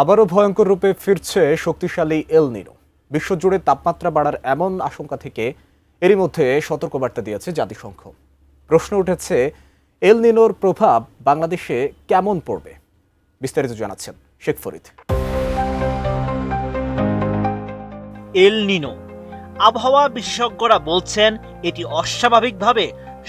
আবারও ভয়ঙ্কর রূপে ফিরছে শক্তিশালী এল নিনো। বিশ্বজুড়ে তাপমাত্রা বাড়ার এমন আশঙ্কা থেকে এরই মধ্যে সতর্কবার্তা দিয়েছে জাতিসংঘ। প্রশ্ন উঠেছে, এল নিনোর প্রভাব বাংলাদেশে কেমন পড়বে? বিস্তারিত জানাচ্ছেন শেখ ফরিদ। এল নিনো আবহাওয়া বিশেষজ্ঞরা বলছেন এটি অস্বাভাবিকভাবে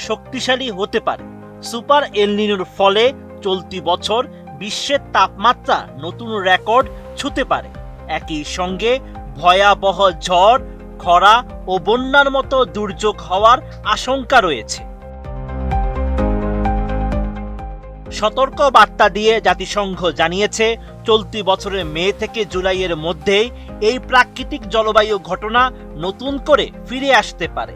শক্তিশালী হতে পারে। সুপার এল নিনোর ফলে চলতি বছর বিশ্বের তাপমাত্রা নতুন রেকর্ড ছুঁতে পারে। একই সঙ্গে ভয়াবহ ঝড়, খরা ও বন্যার মতো দুর্যোগ হওয়ার আশঙ্কা রয়েছে। সতর্ক বার্তা দিয়ে জাতিসংঘ জানিয়েছে, চলতি বছরের মে থেকে জুলাইয়ের মধ্যেই এই প্রাকৃতিক জলবায়ু ঘটনা নতুন করে ফিরে আসতে পারে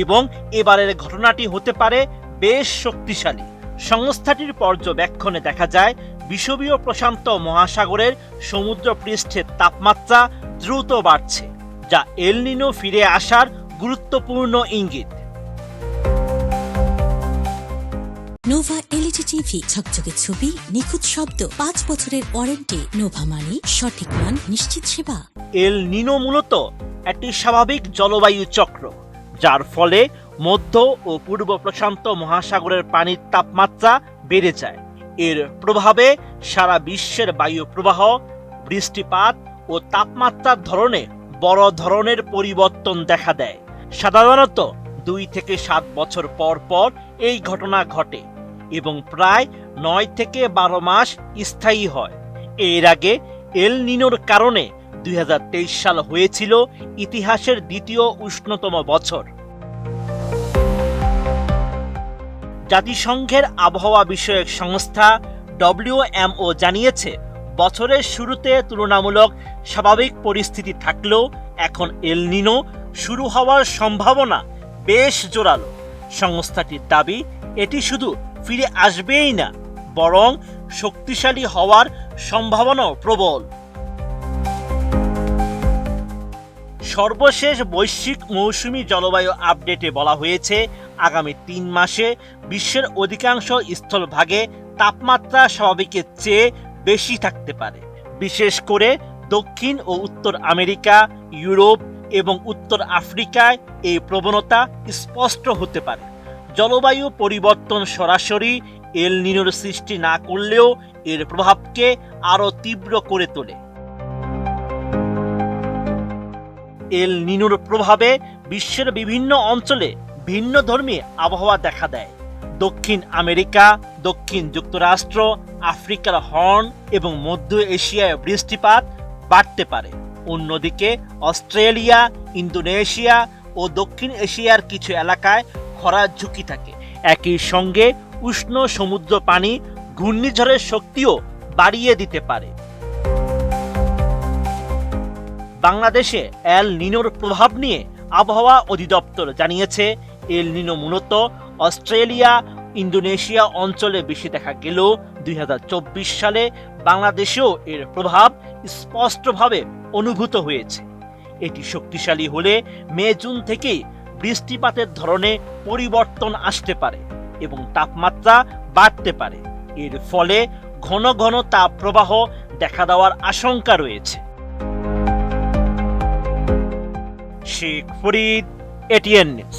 এবং এবারের ঘটনাটি হতে পারে বেশ শক্তিশালী। সংস্থাটির পর্যবেক্ষণে দেখা যায়, বিষুবীয় প্রশান্ত মহাসাগরের সমুদ্রপৃষ্ঠের তাপমাত্রা দ্রুত বাড়ছে, যা এল নিনো ফিরে আসার গুরুত্বপূর্ণ ইঙ্গিত। নোভা এলইডি টিভি, ঝকঝকে ছবি, নিখুঁত শব্দ, 5 বছরের ওয়ারেন্টি। নোভা মানে সঠিক মান, নিশ্চিত সেবা। এল নিনো মূলত একটি স্বাভাবিক জলবায়ু চক্র, যার ফলে মধ্য ও পূর্ব প্রশান্ত মহাসাগরের পানির তাপমাত্রা বেড়ে যায়। এর প্রভাবে সারা বিশ্বের বায়ু প্রবাহ, বৃষ্টিপাত ও তাপমাত্রার ধরনে বড় ধরনের পরিবর্তন দেখা দেয়। সাধারণত 2 থেকে 7 বছর পর পর এই ঘটনা ঘটে এবং প্রায় 9 থেকে 12 মাস স্থায়ী হয়। এর আগে এল নিনোর কারণে 2023 সাল হয়েছিল ইতিহাসের দ্বিতীয় উষ্ণতম বছর। জাতিসংঘের আবহাওয়া বিষয়ক সংস্থা WMO জানিয়েছে, বছরের শুরুতে তুলনামূলক স্বাভাবিক পরিস্থিতি থাকলেও এখন এল নিনো শুরু হওয়ার সম্ভাবনা বেশ জোরালো। সংস্থাটির দাবি, এটি শুধু ফিরে আসবেই না, বরং শক্তিশালী হওয়ার সম্ভাবনাও প্রবল। সর্বশেষ বৈশ্বিক মৌসুমী জলবায়ু আপডেটে বলা হয়েছে, আগামী 3 মাসে বিশ্বের অধিকাংশ স্থলভাগে তাপমাত্রা স্বাভাবিকের চেয়ে বেশি থাকতে পারে। বিশেষ করে দক্ষিণ ও উত্তর আমেরিকা, ইউরোপ এবং উত্তর আফ্রিকায় এই প্রবণতা স্পষ্ট হতে পারে। জলবায়ু পরিবর্তন সরাসরি এল নিনোর সৃষ্টি না করলেও এর প্রভাবকে আরও তীব্র করে তোলে। এল নিনোর প্রভাবে বিশ্বের বিভিন্ন অঞ্চলে ভিন্নধর্মী আবহাওয়া দেখা দেয়। দক্ষিণ আমেরিকা, দক্ষিণ যুক্তরাষ্ট্র, আফ্রিকার হর্ন এবং মধ্য এশিয়ায় বৃষ্টিপাত বাড়তে পারে। অন্যদিকে অস্ট্রেলিয়া, ইন্দোনেশিয়া ও দক্ষিণ এশিয়ার কিছু এলাকায় খরার ঝুঁকি থাকে। একই সঙ্গে উষ্ণ সমুদ্র পানি ঘূর্ণিঝড়ের শক্তিও বাড়িয়ে দিতে পারে। বাংলাদেশে এল নিনোর প্রভাব নিয়ে আবহাওয়া অধিদপ্তর জানিয়েছে, এল নিনো মূলত অস্ট্রেলিয়া, ইন্দোনেশিয়া অঞ্চলে বেশি দেখা গেলেও 2024 সালে বাংলাদেশেও এর প্রভাব স্পষ্টভাবে অনুভূত হয়েছে। এটি শক্তিশালী হলে মে-জুন থেকেই বৃষ্টিপাতের ধরনে পরিবর্তন আসতে পারে এবং তাপমাত্রা বাড়তে পারে। এর ফলে ঘন ঘন তাপ প্রবাহ দেখা দেওয়ার আশঙ্কা রয়েছে। Sheikh Farid, ATN news.